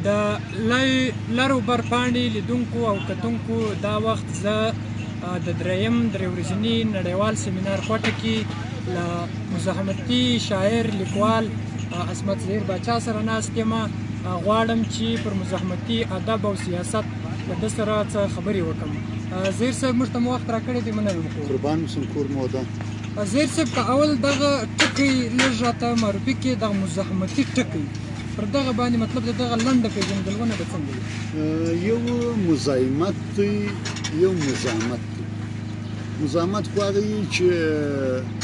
د لر او بر پاڼې لیدونکو او کتونکو دا وخت زه د دریم درې ورځني نړیوال سیمینار کوټه کې له مزاحمتي شاعر لیکوال عصمت زهیر باچا سره ناست یم. غواړم چې پر مزاحمتي ادب او سیاست له ده سره څه خبرې وکړم. زهیر صاحب موږ ته مو وخت راکړی دی، مننه وکړو. قربان اوسم، کور مو ودان. زهیر صاحب که اول دغه ټکی لږ راته معرفي کړي، دغه مزاحمتي ټکی پر دغه باندې مطلب د دغه لنډه پېژندګلوونه به څنګه وي؟ یو مزاحمت دی، یو مزاحمت دی. مزاحمت خو هغه وي چې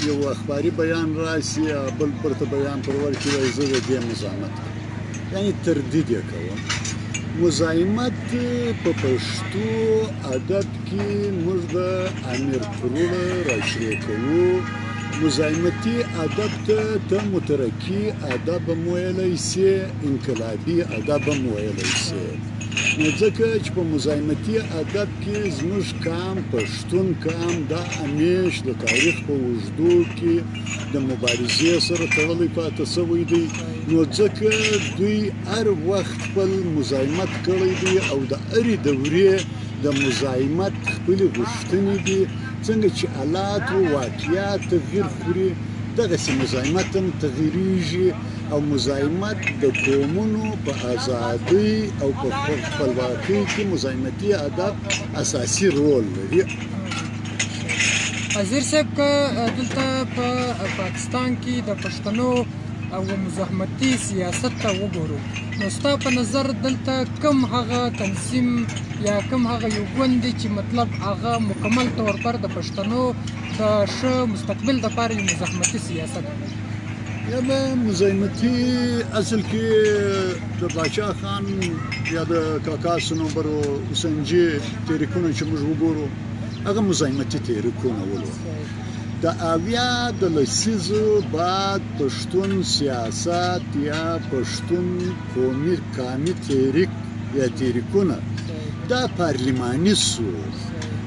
یو اخباري بیان راسي، بل پرته بیان پر ورکړي وایي زه د دې مزاحمت کوم، یعنې تردید یې کوم. مزاحمت په پښتو ادب کې موږ د امیر کروړ راشریع کوو. مزاحمتي ادب ته مترقي ادب هم ویلی سي، انقلابي ادب هم ویلی سي. نو ځکه چې په مزاحمتي ادب کې زموږ قام پښتون قام دا همیش د تاریخ په اوږدو کې د مبارزې سره تړلی پاتې شوی دی. نو ځکه دوی هر وخت خپل مزاحمت کړی دی او د هرې دورې د مزاحمت خپلې غوښتنې دي. څنګه چې حالات و واقعیات تغییر خوري، دغسې مزاحمت هم تغییریږي. او مزاحمت د قومونو په ازادۍ او په خپلواکۍ کې مزاحمتي ادب اساسي رول لري. زهیر صاحب که دلته په پاکستان کې د پښتنو او مزاحمتي سیاست ته وګورو، نو ستا په نظر دلته کوم هغه تنظیم یا کوم هغه یو ګوند دی چې مطلب هغه مکمل طور پر د پښتنو د ښه مستقبل دپاره یو مزاحمتي سیاست دی؟ یا به مزاحمتي اصل کې د باچا خان یا د کاکا صنوبرو حسینجي تحریکونه چې موږ وګورو، هغه مزاحمتي تحریکونه ولو. د اویا د لسیزو بعد پښتون سیاست یا پښتون قامي تحریک یا تحریکونه دا پارلماني سو،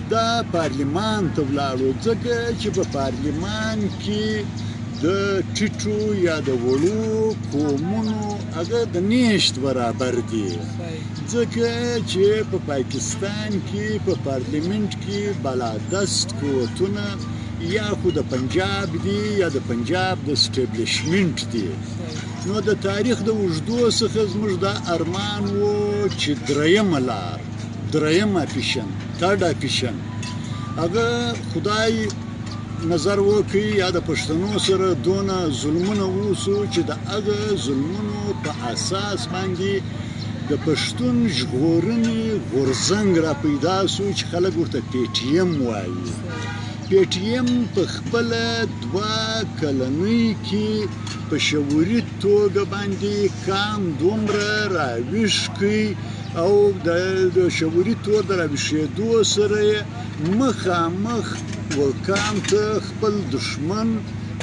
دا پارلمان ته ولاړو. ځکه چې په پارلمان کې د ټیټو یا د وړو قومونو هغه د نیشت برابر دي. ځکه چې په پاکستان کې په پارلیمنت کې بالادست قوتونه یا خو د پنجاب دي یا د پنجاب د سټیبلیشمنت دي. نو د تاریخ د اوږدو څخه زموږ دا ارمان و چې درېیمه لار، درېیم اپیشن، ترډ اپیشن، هغه خدای نظر وکړي یا د پښتنو سره دونه ظلمونه وسو چې د هغه ظلمونو په اساس باندې د پښتون ژغورنې غورځنګ را پیدا سو چې خلک ورته پی ټي ایم وایي. پی ټي ایم په خپله 2 کلنۍ کې په شعوري توګه باندې قام دومره راویښ کړي او د شعوري طور د راویښېدو سره یې مخامخ قام ته خپل دشمن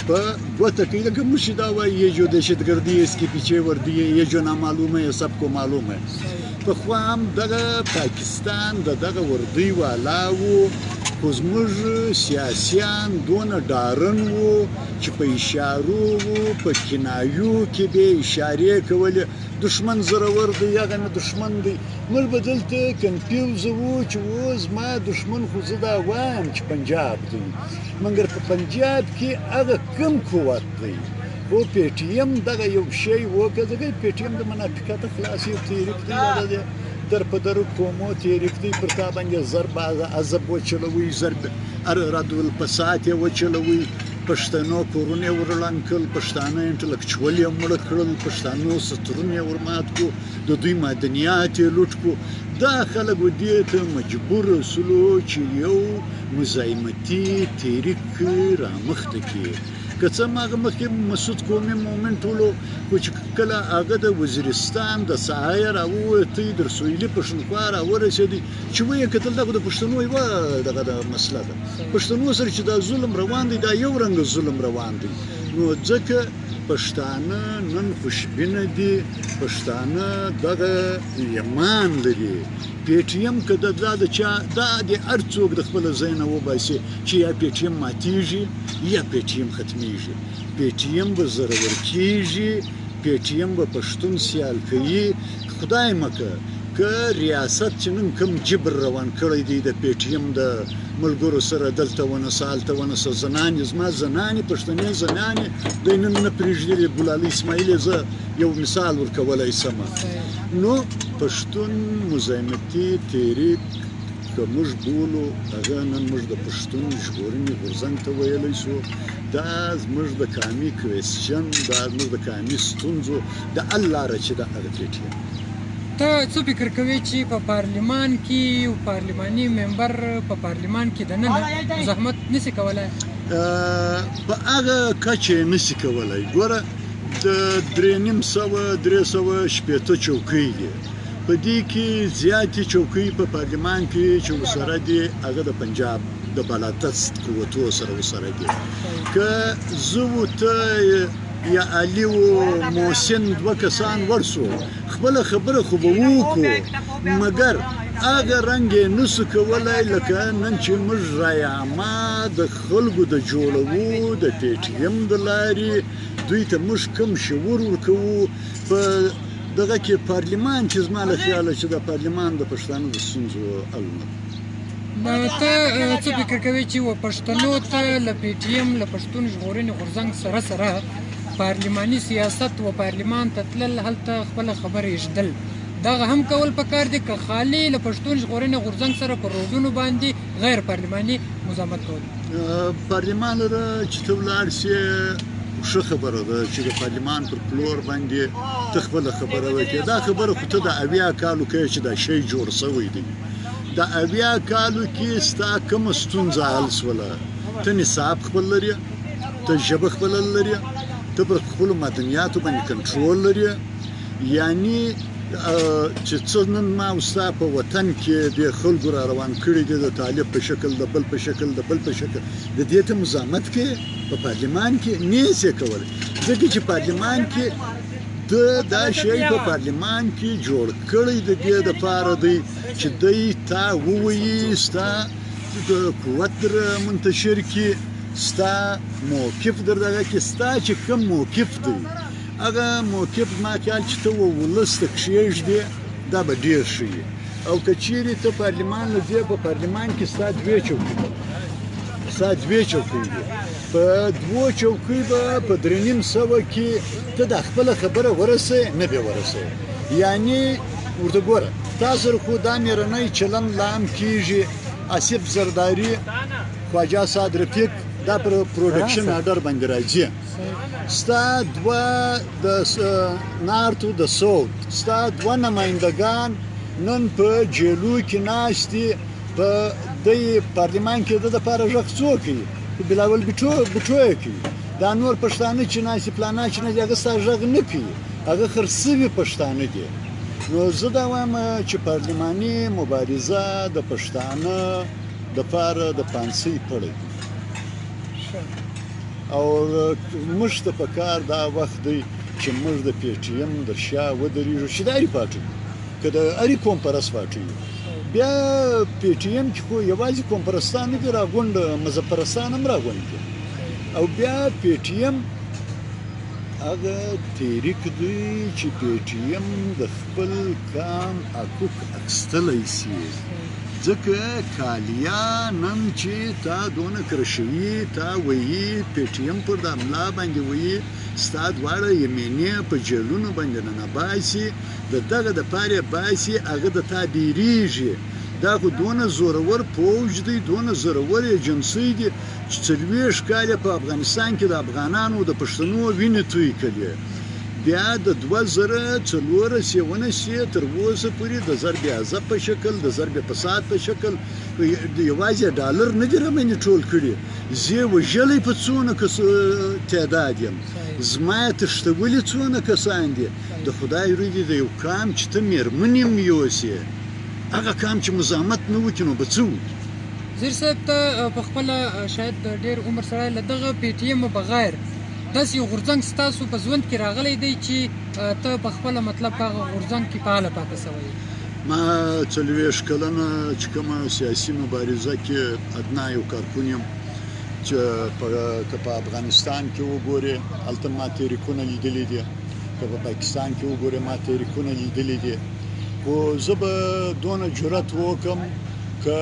په ګوته کوي. لکه موږ چې دا وایي یه جو دهشتګردي اس کې پیچھے وردی ہے، یه جو نامعلومه ہے سب کو معلوم ہے. پخوا هم دغه پاکستان د دغه وردی والا وو، خو زموږ سیاسیان دونه ډارن وو چې په اشارو وو، په کنایو کې به اشارې کولې. دشمن زورور دی، هغه مې دشمن دی. موږ به دلته کنفیوز وو چې اوس ما دشمن خو زه دا وایم چې پنجاب دی، مګر په پنجاب کې هغه کم قوت دی. خو پی ټي ایم دغه یو شی وکړه. ځکه پی ټي ایم د منافقت خلاصې تحریک دی، هغه دی در په درو قومو تحریک دی. پر تا باندې ضرب عذب وچلوي، ضرب رد الفساد یې وچلوي. پښتنو کورونه یې ورړنګ کړل، پښتانه انټلکچوال یې مړه کړل، پښتنو سترونه یې ورمات کړو، د دوی معدنیات یې لوټ کړو. دا خلک دې ته مجبور سولو چې یو مزاحمتي تحریک رامخته کړي. که څه هم هغه مخکې مسعود قومي مومنټ ولو، خو چې کله هغه د وزیرستان د ساحې راووتی، در سویلي پښتونخوا راورسېدی، چې ویې کتل دا خو د پښتنو یوه دغه د مسله ده. پښتنو سره چې دا ظلم روان دی، دا یو رنګه ظلم روان دی. نو ځکه پښتانه نن خوشبینه دي، پښتانه دغه ایمان لري. پی ټي ایم که دا د چا دا د هر څوک د خپله ځای نه وباسي چې یا پی ټي ایم ماتېږي یا پی ټي ایم ختمیږي. پی ټي ایم به زورور کېږي پی ټی ایم به پښتون سیال کوي خدای مکه که ریاست چې نن کوم جبر روان کړی دی د پی ټی ایم د ملګرو سره دلته ونسه هلته ونسه زنانې زما زنانې پښتنې زنانې دی نن نه پرېږدي ګلالۍ اسماعیل زه یو مثال ورکولی شم نو پښتون مزاحمتي تحریک که موږ بولو هغه نن موږ د پښتون ژغورنې غورځنګ ته ویلی شو دا زموږ د قامي کوېسچن دا زموږ د قامي ستونزو د حل لاره چې ده هغه پی ټي ایم ته څه فکر کوې چې په پارلمان کې یو پارلماني ممبر په پارلمان کې دننه مزاحمت نشي کولی په هغه کچه یې نشي کولی ګوره د 350 چوکۍ دي په دې کې زیاتې چوکۍ په پارلمان کې چې ورسره دي هغه د پنجاب د بالاتست قوتو سره ورسره دي که زه و ته یا علي و محسن دوه کسان ورسو خپله خبره خو به وکړو مګر هغه رنګ یې نسو کولی لکه نن چې موږ رایعامه د خلکو د جوړوو د پی ټي ایم د لارې دوی ته موږ کم شعور ورکوو په دغه کې پارلمان چې زما له خیاله چې د پارلمان د پښتانه د ستونزو حل نه ته څه فکر کوې چې و پښتنو ته له پی ټي ایم له پښتون ژغورنې غورځنګ سره سره پارلماني سیاست و پارلمان ته تلل هلته خپله خبره ایږدل دغه هم کول پکار دي که خالي له پښتون ژغورنې غورځنګ سره په روډونو باندې غیر پارلماني مزاحمت کول پارلمان لره چې ته ولاړ شې ښه خبره ده چې د پارلمان پر پلور باندې ته خپله خبره وکړې دا خبره خو ته د 80 کالو کوې چې دا شی جوړ شوی دی د 80 کالو کې ستا کومه ستونزه حل شوله ته نصاب خپل لرې ته ژبه خپله لرې ته پر خپلو مدنیاتو باندې کنټرول لرې یعنی چې څه نن ما او ستا په وطن کې د خلکو را روان کړي دي د طالب په شکل د بل په شکل د بل په شکل د دې ته مزاحمت کوې په پارلمان کې نه یې کولی ځکه چې پارلمان کې دا شی په پارلمان کې جوړ کړی د دې دپاره دی چې دی تا ووایي ستا د قوت در منتشر کړي ستا موقف در دغه کې ستا چې کوم موقف دی هغه موقف ما خیال چې ته ولس ته کښېږدې دا به ډېر ښه وي او که چیرې ته پارلمان له ځې په پارلمان کې ستا 2 چوکۍ دي په 2 چوکۍ به په 350 کې ته دا خپله خبره ورسوې نه به ورسوې یعنی ورته ګوره تا سره خو دا مېرنی چلند لا هم کېږي آصف زرداري خواجه سعد رفیق دا پر پروډکشن آرډر باندې راځي ستا 2 د نارت او د ساوت ستا 2 نمایندګان نن په جیلو کې ناست دي په دې پارلمان کې د دپاره غږ څوک کوي بلاول بټو یې کوي دا نور پښتانه چې ناستي پلانه چې ناستي هغه ستا غږ نه کوي هغه خرڅوي پښتانه دي نو زه دا وایم چې پارلماني مبارزه د پښتانه دپاره د پانسۍ پړی او موږ ته پکار دا وخت دی چې موږ د پی ټي ایم در شا ودرېږو چې د هرې پارټۍ که د هرې قوم پرست پارټۍ بیا پی ټي ایم کې خو یوازې قوم پرستان نه دي راغونډ مذهب پرستان هم راغونډ دي او بیا پی ټي ایم هغه تحریک دی چې پی ټي ایم د خپل قام حقوق اخیستلی شي ځکه کالیا نن چې تا دونه کرشوي تا وایي پی ټي ایم پر د املا باندې وایي ستا دواړه یمینې په جیلونو باندې ننباسي د دغه دپاره یې باسي هغه د تا ډېرېږي دا خو دونه زورور پوځ دی دونه زورور ایجنسۍ دي چې 40 کاله په افغانستان کې د افغانانو د پښتنو وینې توی کړي بیا د 2014 تر اوسه پورې د ضرب عضب په شکل د ضرب فساد په شکل یوازې ډالر نه دي راباندې ټول کړي زه وژلی په څونه تعداد یم زما یې تښتولي څونه کسان دي د خدای روی دی د یو قام چې ته مېرمن یم یوسې هغه قام چې مزاحمت نه وکړي نو به څه وکړي زیر صاحب ته په خپله شاید د ډېر عمر سړی له دغه پی ټي ایم بغیر داسې یو غورځنګ ستاسو په ژوند کې راغلی دی چې ته په خپله مطلب په هغه غورځنګ کې فعاله پاتې شوی ما 40 کلنه چې کومه سیاسي مبارزه کې ادنا یو کارکون یم چې که په افغانستان کې وګورې هلته ما تحریکونه لیدلي دي که په پاکستان کې وګورې ما تحریکونه لیدلي دي خو زه به دونه جرأت وکړم که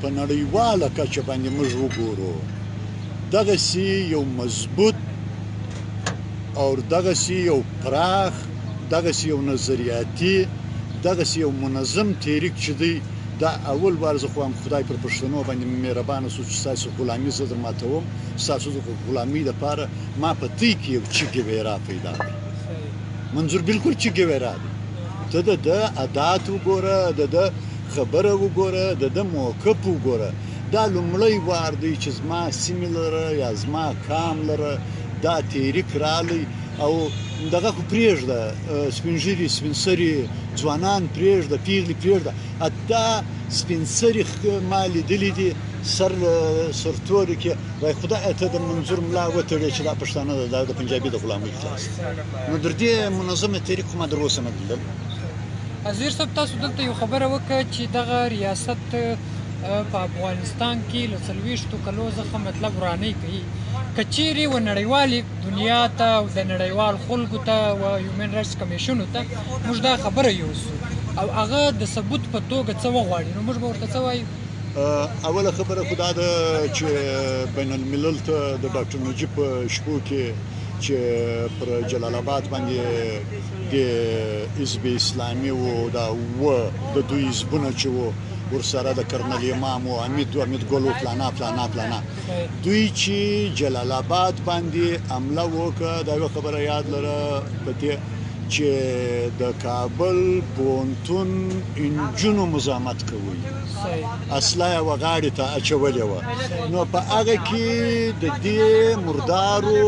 په نړیواله کچه باندې موږ وګورو دغسې یو مضبوط او دغسې یو پراخ دغسې یو نظریاتي دغسې یو منظم تحریک چې دی دا اول بار زه خو هم خدای پر پښتنو باندې مهربانه شو چې ستاسو غلامي زه در ماتوم ستاسو د غلامي دپاره ما په دوی کې یو چي ګویرا پیدا کړ منظور بالکل چي ګویرا دی ته د ده عادات وګوره د ده خبره وګوره د ده موقف وګوره دا لومړی وار دی چې زما سیمې لره یا زما کام لره دا تحریک رالی او دغه خو پرېږده سپین ږیري سپین سري ځوانان پرېږده پیغلې پرېږده حتی سپین سري ما لیدلي دي سرتوري کې وایي خدای ته د منظور ملا وتړې چې دا پښتانه ده د پنجابي د غلامۍ خلاص نو در دې منظمه تحریک خو ما در اوسه نه لیدل وزیر صاحب تاسو دلته یو خبره وکړه چې دغه ریاست په افغانستان کې له 40 کلو څخه مطلب ورانۍ کوي که چیرې و نړیوالې دنیا ته او د نړیوال خلکو ته و هیومن رایټس کمیشنو ته موږ دا خبره یوسو او هغه د ثبوت په توګه څه وغواړي نو موږ به ورته څه وایو اوله خبره خو دا ده چې بین الملل ته د ډاکټر نجیب په شپو کې چې پر جلال آباد باندې د حزب اسلامي و دا و د دوی حزبونه چې و ورسره د کرنل امام و حمید ګل و فلانا فلانا فلانا دوی چې جلال آباد باندې حمله وکړه دا یوه خبره یاد لره په دې چې د کابل پوهنتون انجونو مزاحمت کوي اصله یې وه غاړې ته اچولې وه نو په هغه کې د دې مردارو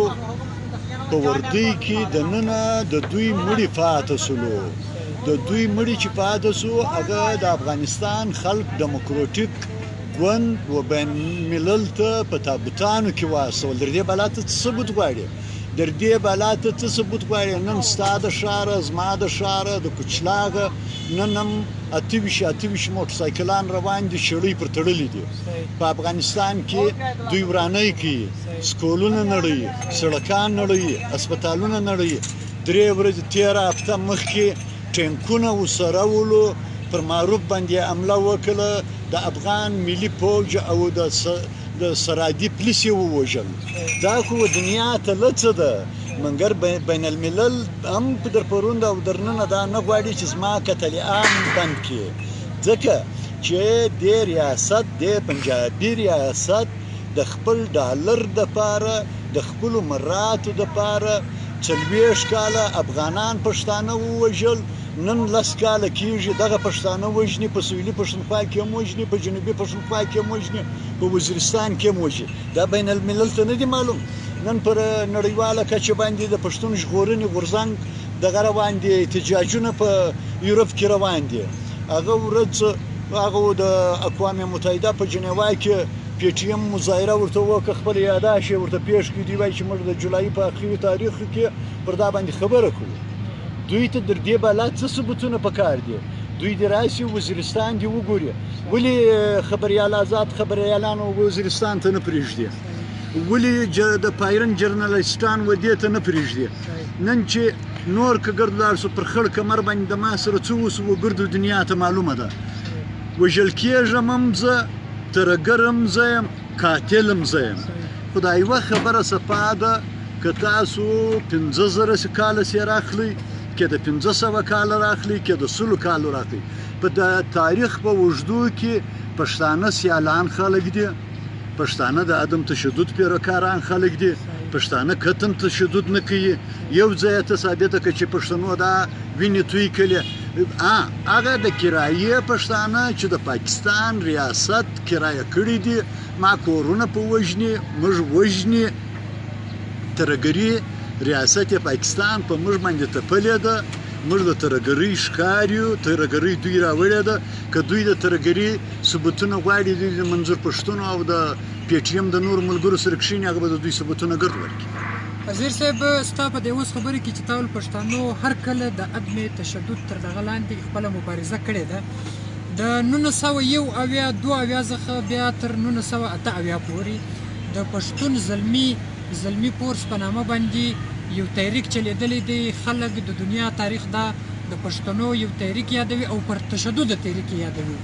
په وردۍ کې دننه د دوی مړي پاته سولو د دوی مړي چې پاته سو هغه د افغانستان خلق ډیموکراټیک ګوند و بین ملل ته په تابوتانو کې واستول در دې بلا ته څه ثبوت غواړي در دې بلا ته څه ثبوت غواړي نن ستا د ښاره زما د ښاره د کوچلاغه نن هم 28 موټرسایکلان روان دي شړۍ پر تړلي دي په افغانستان کې دوی ورانۍ کوي سکولونه نړوي سړکان نړوي هسپتالونه نړوي 3 ورځې 13 هفته مخکې ټینکونه ورسره ولو پر معروف باندې حمله وکړه د افغان ملي پوځ او د سرحدي پولیس یې ووژل دا خو دنیا ته لڅه ده منګر بین الملل هم در پرونده او درننه دا نه غواړي چې زما قتل عام بند کړي ځکه چې دې ریاست دې پنجابي ریاست د خپل ډالر دپاره د خپلو مراتو دپاره 40 کاله افغانان پښتانه ووژل نن 10 کاله کېږي دغه پښتانه وژني په سویلي پښتونخوا کې هم وژني په جنوبي پښتونخوا کې هم وژني په وزیرستان کې هم وژني دا بین الملل ته نه دي معلوم نن پر نړیواله کچه باندې د پښتون ژغورنې غورځنګ دغه روان دي احتجاجونه په یورپ کې روان دي هغه ورځ هغه د اقوام متحده په جنیوا کې پی ټي ایم مظاهره ورته وکړه خپل یاداشت یې ورته پیش کړي دوی وایي چې موږ د جولایي په اخري تاریخ کې پر دا باندې خبره کوو دوی ته در دې بلا څه ثبوتونه پکار دي دوی دې راشي وزیرستان دې وګوري ولې خبریال آزاد خبریالان وزیرستان ته نه پرېږدي ولې د پایرن جرنالیستان ودې ته نه پرېږدي نن چې نور که ګرد لاړ سو پر خړ کمر باندې د ما سره څه وسو وګردو دنیا ته معلومه ده وژل کېږم هم زه ترهګر هم زه یم قاتل هم زه یم خو دا یوه خبره صفا ده که تاسو 15,000 کاله سې راخلئ که د 500 کاله راخلي که د 100 کالو راخلي په د تاریخ په اوږدو کې پښتانه سیالان خلک دي پښتانه د عدم تشدد پیروکاران خلک دي پښتانه کتم تشدد نه کوي یو ځای ته ثابته کړه چې پښتنو دا وینې توی کړي هغه د کرایې پښتانه چې د پاکستان ریاست کرایه کړي دي ما کورونه په وژني موږ وژني ترهګري ریاست پاکستان په موږ باندې تپلې ده موږ د ترهګرۍ ښکار یو ترهګرۍ دوی راوړې ده که دوی د ترهګرۍ ثبوتونه غواړي دوی د منظور پښتون او د پی ټي ایم د نورو ملګرو سره کښېني هغه به د دوی ثبوتونه ګرد ورکړي وزیر صاحب ستا په دې اوس خبرې کې چې تا ول پښتانو هر کله د عدم تشدد تر دغه لاندې خپله مبارزه کړې ده د 1972 څخه بیا تر 1988 پورې د پښتون زلمي فورس په نامه باندې یو تحریک چلیدلی دی خلک د دنیا تاریخ دا د پښتنو یو تحریک یادوي او پر تشدد تحریک یادوي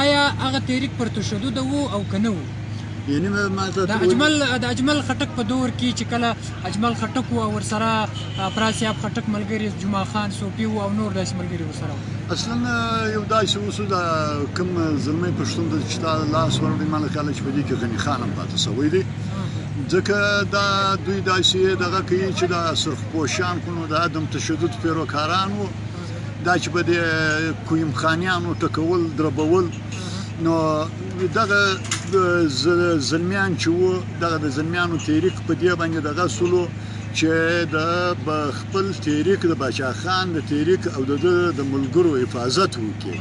آیا هغه تحریک پر تشدد وو او که نه وو؟ یعنی ما ته د اجمل خټک په دور کې چې کله اجمل خټک و او ورسره افراسیاب خټک ملګري جمعه خان صوفي و او نور داسې ملګري ورسره وو. اصلا یو داسې اوس د کوم زلمی پښتون ته چې تا لاس ورکړی ما له کاله چې په دې کې غني خان هم پاتې سوی دی ځکه دا دوی داسې دغه کوي چې د سرخپوشان خو نو د عدم تشدد پیروکاران وو دا چې به د کویم خانیانو ټکول دربول نو دغه زلمیان چې وو دغه د زلمیانو تحریک په دې باندې دغه سولو چې د خپل تحریک د باچا خان د تحریک او د ملګرو حفاظت وکړي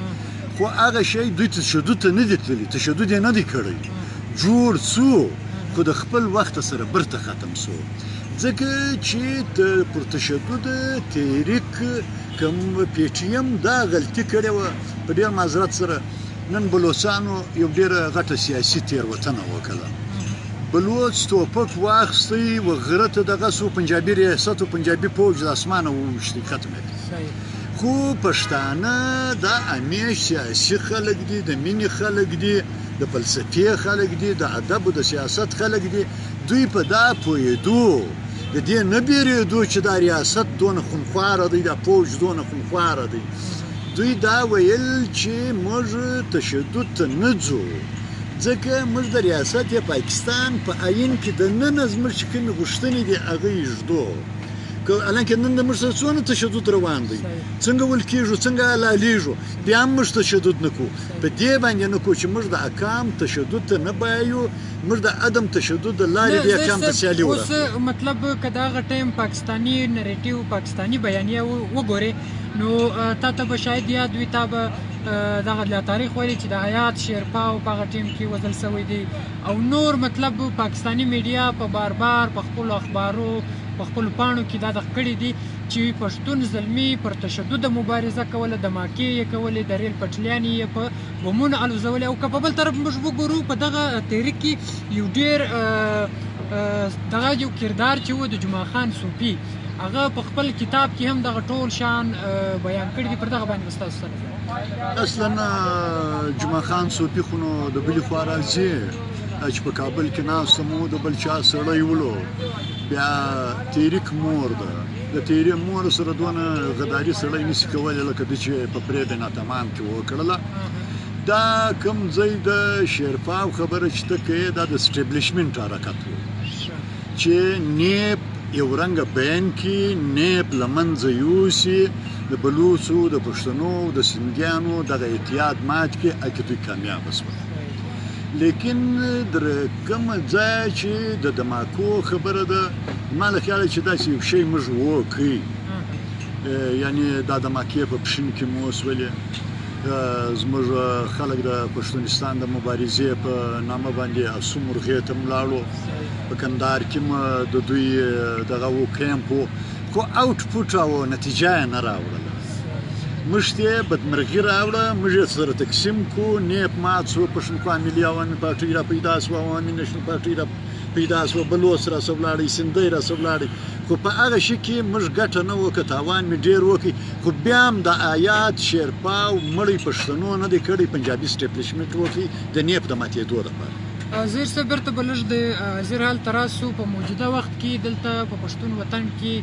خو هغه شی دوی تشدد ته نه دي تللي تشدد یې نه دی کړی جوړ څو خو د خپل وخت سره برته ختم سو ځکه چې پر تشدد تحریک کوم پی ټی ایم دا غلطي کړې وه په ډېر معذرت سره نن بلوچستانو یو ډېره غټه سیاسي تېروتنه وکړه بلوچ توپک واخیستی و غره ته دغه سو پنجابي ریاست او پنجابي فوج د اسمانه وویشتې ختمه کړي خو پښتانه دا همیش سیاسي خلک دي د مینې خلک دي د فلسفې خلک دي د ادب او د سیاست خلک دي دوی په دا پوهېدو د دې نه بیرېدو چې دا ریاست دونه خونخواره دی دا فوج دونه خونخواره دی دوی دا ویل چې موږ تشدد ته نه ځو ځکه موږ د ریاست پاکستان په آیین کې د نن زموږ چې کومې غوښتنې دي هغه یې ږدو الانکه نن د موږ سره څونه تشدد روان دی څنګه ول کېږو څنګه حلالېږو بیا هم موږ تشدد نه کوو په دې باندې نه کوو چې موږ د احکام تشدد ته نه بایو موږ د عدم تشدد د لارې د احکام ته سیالي وکړو اوس مطلب که د هغه ټایم پاکستاني نریټیو پاکستاني بیانیه وګورې نو تا ته به شاید یاد وي تا به دغه له تاریخ ویلي چې د حیات شیرپا په هغه ټیم کې وژل سوی دی او نور مطلب پاکستاني میډیا په بار بار په خپلو اخبارو په خپلو پاڼو کې دا دغه کړي دي چې پښتون زلمي پر تشدد مبارزه کوله دماکې یې کولې د ریل پټلیانې یې په بمونو الوزولې او که په بل طرف موږ وګورو په دغه تحریک کې یو ډېر دغه یو کردار چې و د جمعه خان صوفي هغه په خپل کتاب کې هم دغه ټول شان بیان کړي دي پر دغه باندې ستاسو سره اصلا جمعه خان صوفي خو نو د بلې خوا راځي چې په کابل کې ناست مو د بل چا سړی ولو بیا تحریک مور ده د تحریک مور سره دونه غداري سړی نشي کولی لکه د چې په پرېبې ناتمام کې وکړله دا کوم ځای د شیرپا خبره چې ته کوې دا د سټیبلیشمنټ حرکت و چې نیب یو رنګه بیان کې نیب له منځه یوسي د بلوڅو د پښتنو د سیندیانو دغه اتحاد مات کې هلکې دوی کامیابه شول لیکن در کوم ځای چې د دماکو خبره ده ما له خیاله چې داسې یو شی موږ وکړي یعنی دا دماکې په پښین کې مو وسولې زموږ خلک د پښتونستان د مبارزې په نامه باندې اسو مرغې ته ولاړو په کندهار کې م د دوی دغه و کیمپ خو آوټپوټ او نتیجه یې نه راوړله موږ ته بدمرغي راوړه موږ یې سره تقسیم کو نیب مات شو پښتونخوا ملي عوامي پارټۍ را پیدا شوه عوامي نیشنل پارټۍ را پیدا شوه بلوڅ را سه ولاړی سندۍ را سه ولاړی خو په هغه شي کې موږ ګټه نه وکړه تاوان مې ډېر وکړي خو بیا هم د آیات شیرپا او مړی پښتنو نه دی کړی پنجابي سټیبلیشمنټ وکړي د نیب د ماتېدو لپاره زیر صاحب بیرته به لږ د زیر حال ته راسو په موجوده وخت کې دلته په پښتون وطن کې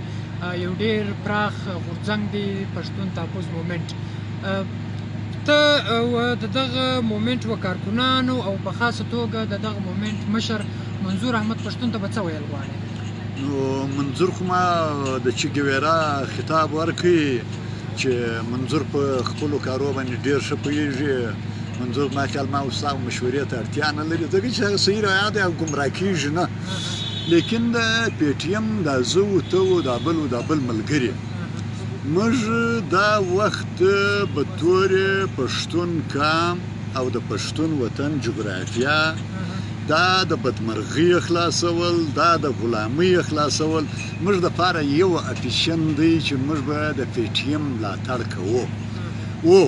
یو ډېر پراخ غورځنګ دی پښتون تحفظ مومنټ ته د دغه مومنټ و کارکنانو او په خاصه توګه د دغه مومنټ مشر منظور احمد پښتون ته به څه ویل غواړي نو منظور خو ما د چې ګویرا خطاب ورکړي چې منظور په خپلو کارو باندې ډېر ښه پوهېږي منظور ما خیال ما استاد مشورې ته اړتیا نه لري ځکه چې هغه صحیح رعایت او ګمراه کېږي نه لیکن د پی ټی ایم دا زه و ته و دا بل ملګري موږ دا وخت به طور پښتون کام او د پښتون وطن جغرافیا دا د بدمرغي خلاصول دا د غلامۍ خلاصول موږ دپاره یو اپیشن دی چې موږ به د پی ټی ایم ملاتړ کوو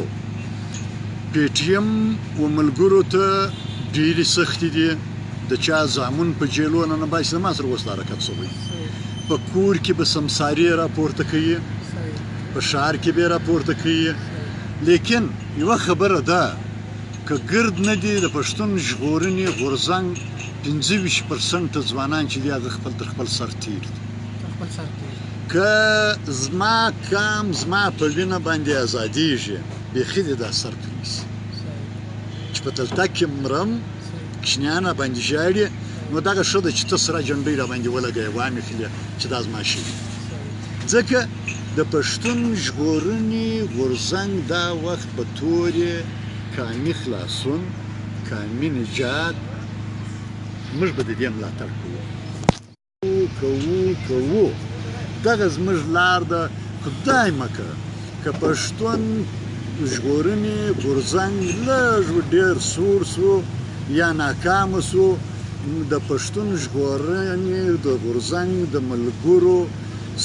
پی ټی ایم و ملګرو ته ډېرې سختې دي د چا زامن په جیلونو نه باسي ما سره اوس حرکت شوی په کور کې به سمساري راپورته کوي په ښار کې به راپورته کوي لیکن یوه خبره ده که ګرد نه دي د پښتون ژغورنې غورځنګ 25% ځوانان چې دي هغه تر خپل سر تیر دي که زما کام زما په وینه باندې ازادیږي بیخي دې دا سر پرېږدي چې په تلتک کې مرم کوچنیان راباندې ژاړي نو دغه ښه ده چې ته سره جنډۍ راباندې ولګوې وامېخلې چې دا زما شي ځکه د پښتون ژغورنې غورځنګ دا وخت په تورې کامي خلاصون کامي نجات موږ به د دې ملاتړ کوو دغه زموږ لار ده خدای مکه که پښتون ژغورنې غورځنګ لږ ډېر سور سو یا ناکامه سو د پښتون ژغورنې د غورځنګ د ملګرو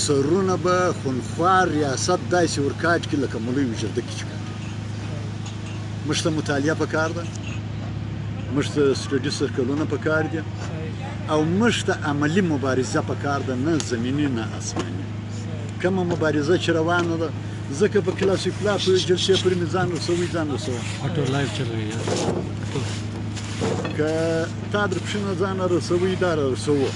سرونه به خونخوار ریاست داسې ورکاټ کړي لکه مولوي وجرده کې چې موږ ته مطالعه پکار ده موږ ته سټډي سرکلونه پکار دي او موږ ته عملي مبارزه پکار ده نه زمیني نه آسماني کومه مبارزه چې روانه ده ځکه په کلاسیک لا په جلسې پورې مې ځان رسوم auto live चल रही है که تا در پښینه ځان رسوي دا رسوو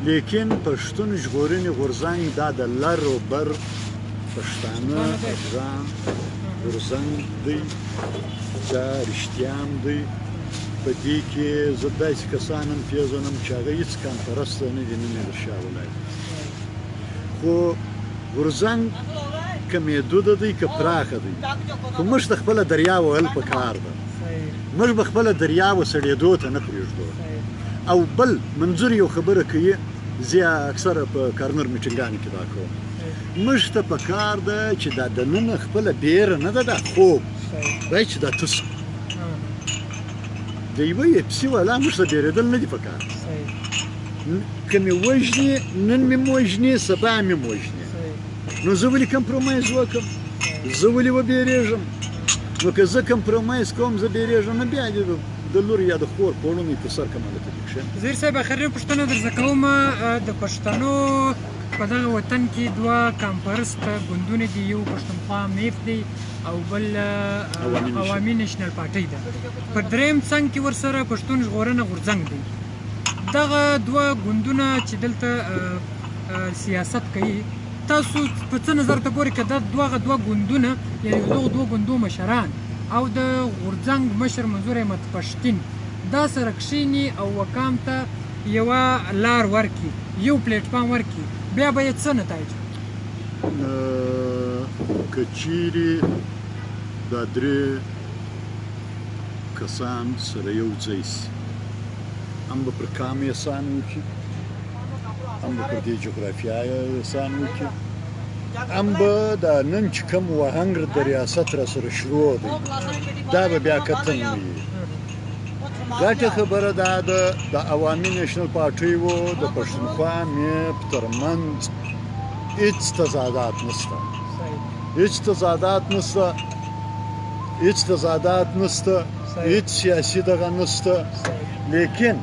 لیکن پښتون ژغورنې غورځنګ دا د لر و بر پښتانه افغان غورځنګ دی دا رښتیا هم دی په دې کې زه داسې کسان هم پېژنم چې هغه هېڅ کان پرسته نه دي نه ميرشاه ولایت خو غورځنګ که محدوده دی که پراخه دی خو موږ ته خپله دریا وهل پکار ده موږ به خپله دریا وسړېدو ته نه پرېږدو او بل منظور یو خبره کوي زه اکثره په کارنر میټینګانو کې دا کوم موږ ته پکار ده چې دا دننه خپله بیره نه ده دا خوب باید چې دا تس د یوه اپسي والا موږ ته بیرېدل نه دي پکار که مې وژني نن مې وژني سبا مې وژني نو زه ولې کمپرومایز وکړم زه ولې وبېرېږم نو که زه کمپرومایز کوم زه بیرېږم نه بیا دې د لور یا د خور پوړو مې په سر کماله ته کښې زیر صاحب اخرنۍ پوښتنه درڅه کوم د پښتنو په دغه وطن کې دوه کامپرسته ګوندونه دي یو پښتونخوا میف دی او بل عوامي نیشنل پارټۍ ده په درېیم څنګ کې ورسره پښتون ژغورنه غورځنګ دی دغه دوه ګوندونه چې دلته سیاست کوي تاسو په څه نظر ته ګورئ که دا دوه ګوندونه یعنې دغو دوه ګوندو مشران او د غورځنګ مشر منظور احمد پښتین دا سره کښېني او وکام ته یوه لار ورکړي یو پلیټفارم ورکړي بیا به یې څه نتایج که چیرې دا درې کسان سره یو ځای شي هم به پر کام احسان وکړي هم به پر دې جغرافیا احسان وکړي هم به دا نن چې کوم وهنګ د ریاست را سره شروع دی دا به بیا کتن وي ګټه خبره دا ده د عوامي نیشنل پارټۍ و د پښتونخوا میپ ترمنځ هېڅ تضادات نشته هېڅ تضادات نشته هېڅ سیاسي دغه نشته لیکن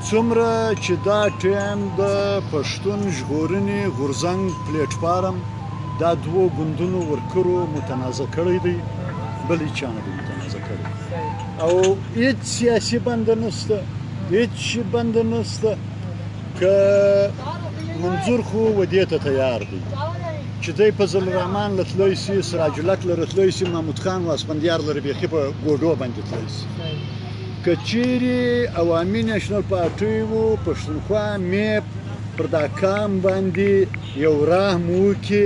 څومره چې دا ټایم د پښتون ژغورنې غورځنګ پلیټفارم دا دوو ګوندونو ورکرو متنازع کړی دی بل هېچا نه دی متنازع کړی او هېڅ سیاسي بنده نشته هېڅ شي بنده نشته که منظور خو ودې ته تیار دی چې دی فضل الرحمن له تللی سي سراج الحق لره تللی سي محمود خان و اسفندیار لره بیخي په ګوډو باندې تللی سي که چیرې عوامي نیشنل پارټۍ و پښتونخوا میپ پر دا کام باندې یو رحم وکړي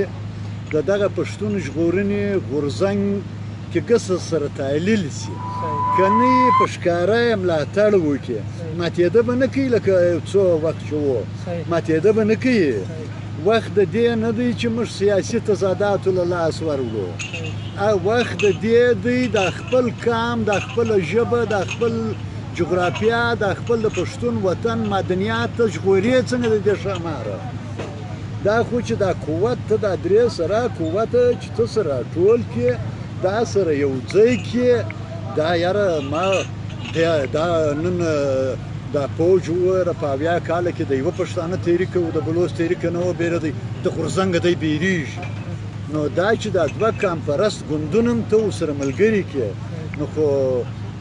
د دغه پښتون ژغورنې غورځنګ کې ګسه سره تعلیل سي که نه یې په ښکاره یې ملاتړ وکړي ماتېده به نه کوي لکه یو څو وخت چې و ماتېده به نه کوي وخت د دې نه دی چې موږ سیاسي تضاداتو له لاس ورکړو وخت د دې دی د خپل کام د خپله ژبه د خپل جغرافیا د خپل د پښتون وطن معدنیات ته ژغورې څنګه د دې ښاماره دا خو چې دا قوت ته دا درې سره قوت چې ته سره ټول کې دا سره یو ځای کې دا یاره ما دا نن دا پوج وره په اویا کال کې د یوه پښتانه تحریک او د بلوچ تحریک نه وبېره دی د غورځنګ دی بیریږي نو دا چې دا دوه کامپرست ګوندونه هم ته ورسره ملګري کړې نو خو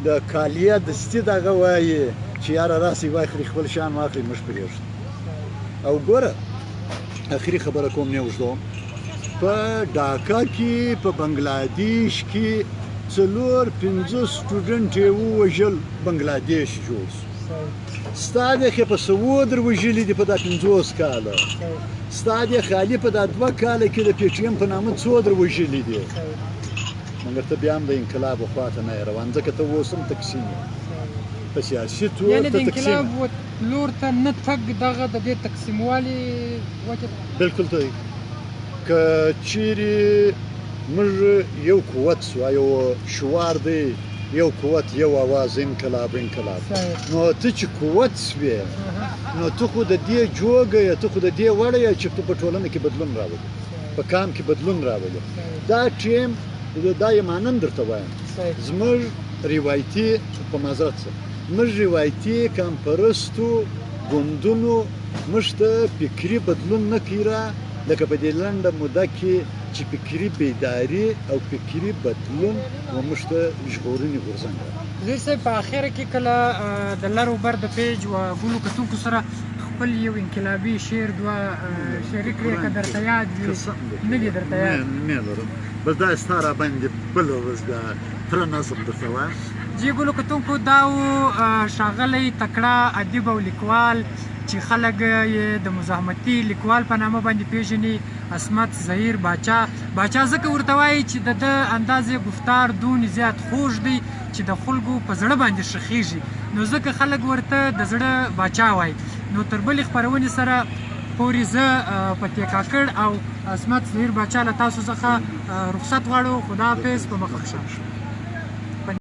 د کالیه دستي دغه وایي چې یاره راسئ واخلي خپل شان واخلي موږ پرېږدو او ګوره اخري خبره کوم نه اوږدوم په ډاکا کې په بنګلادیش کې 4-5 سټوډنټ یې ووژل بنګلادیش جوړ شو ستا د خې په سوو در وژلي دي په دا 50 کاله ستا د خالي په دا 2 کاله کې د پی ټي ایم په نامه څو در وژلي دي مګر ته بیا هم د انقلاب خواته نه یې روان ځکه ته اوس هم تقسیم یې په سیاسي توګه یعنې د انقلاب لور ته نه تګ دغه د دې تقسیموالي وجه بالکل ته که چیرې موږ یو قوت سو یو شعار دی یو قوت یو اواز انقلاب نو ته چې قوت سوې نو ته خو د دې جوګه یې ته خو د دې وړه یې چې ته په ټولنه کې بدلون راولي په کام کې بدلون راولي دا ټیم دا یې مانن درته وایم زموږ روایتي په معذرت سره موږ روایتي کامپرستو ګوندونو موږ ته فکري بدلون نه کیره لکه په دې لنډه موده کې چې فکري بیداري او فکري بدلون و موږ ته ژغورنې غورځنګ زیر صاحب په اخره کې کله د لر و بر د پیج و ګلو کتونکو سره خپل یو انقلابي شعر دوه شریک کړئ که درته یاد وي نه وي درته یاد نه لرم بس دا ستا راباندې بله ورځ دا پوره نظم درته وایم جی ګلو کتونکو دا و ښاغلی تکړه ادیب او لیکوال چې خلک یې د مزاحمتي لیکوال په نامه باندې پیژني عصمت ظهیر باچا ځکه ورته وایي چې د ده انداز گفتار دون زیات خوږ دی چې د خلکو په زړه باندې ښخیږي نو ځکه خلک ورته د زړه باچا وایي نو تر بلې خپرونې سره پورې زه فتح کاکړ او عصمت ظهیر باچا له تاسو څخه رخصت غواړو خداحافظ په مخه ښه